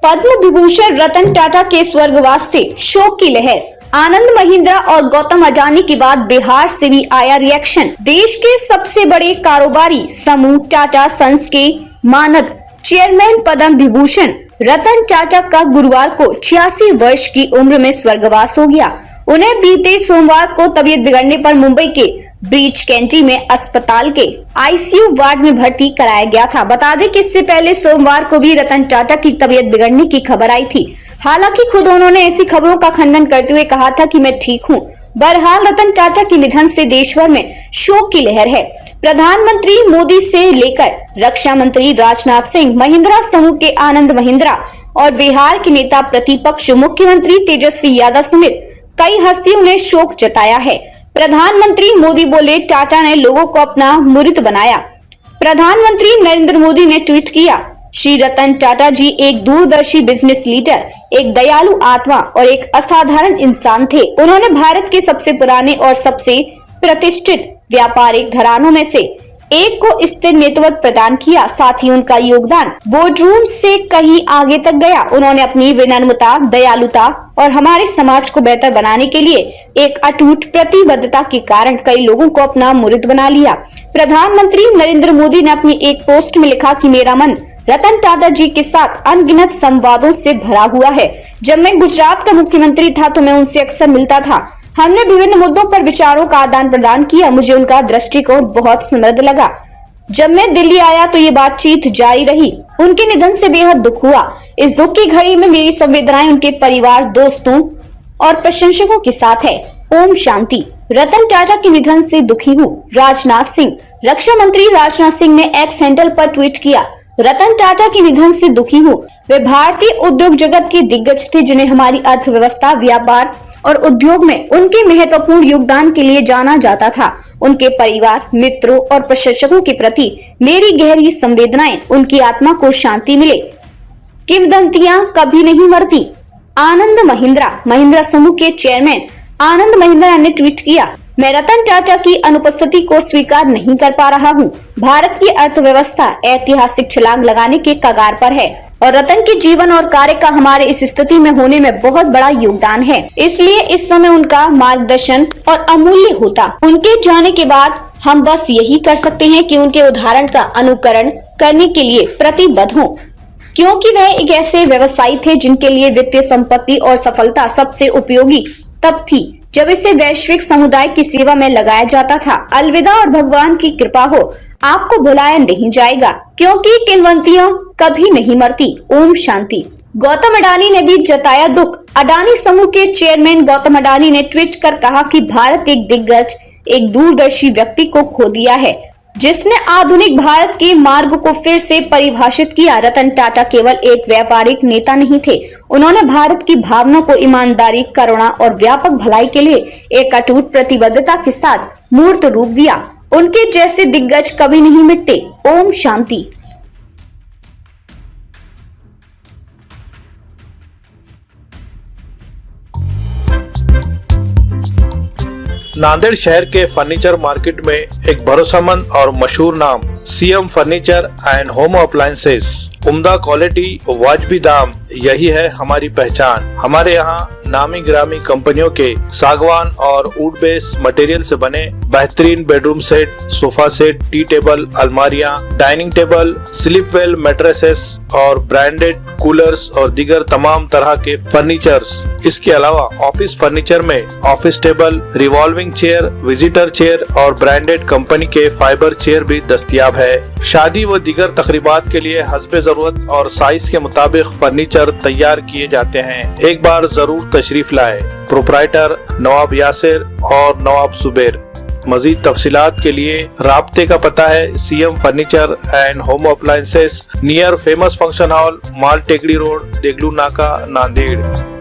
पद्म विभूषण रतन टाटा के स्वर्गवास से शोक की लहर। आनंद महिंद्रा और गौतम अडानी के बाद बिहार से भी आया रिएक्शन। देश के सबसे बड़े कारोबारी समूह टाटा सन्स के मानद चेयरमैन पद्म विभूषण रतन टाटा का गुरुवार को 86 वर्ष की उम्र में स्वर्गवास हो गया। उन्हें बीते सोमवार को तबीयत बिगड़ने पर मुंबई के ब्रीच कैंटी में अस्पताल के आईसीयू वार्ड में भर्ती कराया गया था। बता दें कि इससे पहले सोमवार को भी रतन टाटा की तबीयत बिगड़ने की खबर आई थी। हालांकि खुद उन्होंने ऐसी खबरों का खंडन करते हुए कहा था कि मैं ठीक हूं। बहरहाल रतन टाटा के निधन से देश भर में शोक की लहर है। प्रधानमंत्री मोदी से लेकर रक्षा मंत्री राजनाथ सिंह, महिंद्रा समूह के आनंद महिंद्रा और बिहार के नेता प्रतिपक्ष मुख्यमंत्री तेजस्वी यादव समेत कई हस्तियों ने शोक जताया है। प्रधानमंत्री मोदी बोले, टाटा ने लोगों को अपना मुरीद बनाया। प्रधानमंत्री नरेंद्र मोदी ने ट्वीट किया, श्री रतन टाटा जी एक दूरदर्शी बिजनेस लीडर, एक दयालु आत्मा और एक असाधारण इंसान थे। उन्होंने भारत के सबसे पुराने और सबसे प्रतिष्ठित व्यापारिक घरानों में से एक को स्थिर नेतृत्व प्रदान किया। साथ ही उनका योगदान बोर्डरूम से कहीं आगे तक गया। उन्होंने अपनी विनम्रता, दयालुता और हमारे समाज को बेहतर बनाने के लिए एक अटूट प्रतिबद्धता के कारण कई लोगों को अपना मुरीद बना लिया। प्रधानमंत्री नरेंद्र मोदी ने अपनी एक पोस्ट में लिखा कि मेरा मन रतन टाटा जी के साथ अनगिनत संवादों से भरा हुआ है। जब मैं गुजरात का मुख्यमंत्री था तो मैं उनसे अक्सर मिलता था। हमने विभिन्न मुद्दों पर विचारों का आदान प्रदान किया। मुझे उनका दृष्टिकोण बहुत समृद्ध लगा। जब मैं दिल्ली आया तो ये बातचीत जारी रही। उनके निधन से बेहद दुख हुआ। इस दुख की घड़ी में मेरी संवेदनाएं उनके परिवार, दोस्तों और प्रशंसकों के साथ है। ओम शांति। रतन टाटा के निधन से दुखी हूँ। राजनाथ सिंह। रक्षा मंत्री राजनाथ सिंह ने एक्स हैंडल पर ट्वीट किया, रतन टाटा के निधन से दुखी हूँ। वे भारतीय उद्योग जगत के दिग्गज थे जिन्हें हमारी अर्थव्यवस्था, व्यापार और उद्योग में उनके महत्वपूर्ण योगदान के लिए जाना जाता था। उनके परिवार, मित्रों और प्रशंसकों के प्रति मेरी गहरी संवेदनाएं। उनकी आत्मा को शांति मिले। किंवदंतियां कभी नहीं मरती। आनंद महिंद्रा समूह के चेयरमैन आनंद महिंद्रा ने ट्वीट किया, मैं रतन टाटा की अनुपस्थिति को स्वीकार नहीं कर पा रहा हूँ। भारत की अर्थव्यवस्था ऐतिहासिक छलांग लगाने के कगार पर है और रतन के जीवन और कार्य का हमारे इस स्थिति में होने में बहुत बड़ा योगदान है। इसलिए इस समय उनका मार्गदर्शन और अमूल्य होता। उनके जाने के बाद हम बस यही कर सकते हैं कि उनके उदाहरण का अनुकरण करने के लिए प्रतिबद्ध हों, क्योंकि वह एक ऐसे व्यवसायी थे जिनके लिए वित्तीय संपत्ति और सफलता सबसे उपयोगी तब थी जब इसे वैश्विक समुदाय की सेवा में लगाया जाता था। अलविदा और भगवान की कृपा हो, आपको भुलाया नहीं जाएगा, क्योंकि किंवदंतियां कभी नहीं मरती। ओम शांति। गौतम अडानी ने भी जताया दुख। अडानी समूह के चेयरमैन गौतम अडानी ने ट्वीट कर कहा कि भारत एक दिग्गज, एक दूरदर्शी व्यक्ति को खो दिया है जिसने आधुनिक भारत के मार्ग को फिर से परिभाषित किया। रतन टाटा केवल एक व्यापारिक नेता नहीं थे। उन्होंने भारत की भावना को ईमानदारी, करुणा और व्यापक भलाई के लिए एक अटूट प्रतिबद्धता के साथ मूर्त रूप दिया। उनके जैसे दिग्गज कभी नहीं मिटते। ओम शांति। नांदेड़ शहर के फर्नीचर मार्केट में एक भरोसेमंद और मशहूर नाम CM furniture and home appliances. उम्दा क्वालिटी, वाजबी दाम, यही है हमारी पहचान। हमारे यहाँ नामी गिरामी कंपनियों के सागवान और वुड बेस मटेरियल से बने बेहतरीन bedroom set, sofa set, tea table, अलमारियाँ, dining table, sleep well mattresses और ब्रांडेड कूलर्स और दीगर तमाम तरह के फर्नीचर्स। इसके अलावा ऑफिस फर्नीचर में office table, revolving chair, visitor chair और ब्रांडेड कंपनी के फाइबर चेयर भी दस्तयाब है। शादी व दीगर तकरीबात के लिए हस्बे जरूरत और साइज के मुताबिक फर्नीचर तैयार किए जाते हैं। एक बार जरूर तशरीफ लाए। प्रोप्राइटर नवाब यासिर और नवाब सुबेर। मजीद तफसीलात के लिए राब्ते का पता है CM furniture and home appliances, near famous function hall, Mal Tekdi road, Deglur नाका, नांदेड़।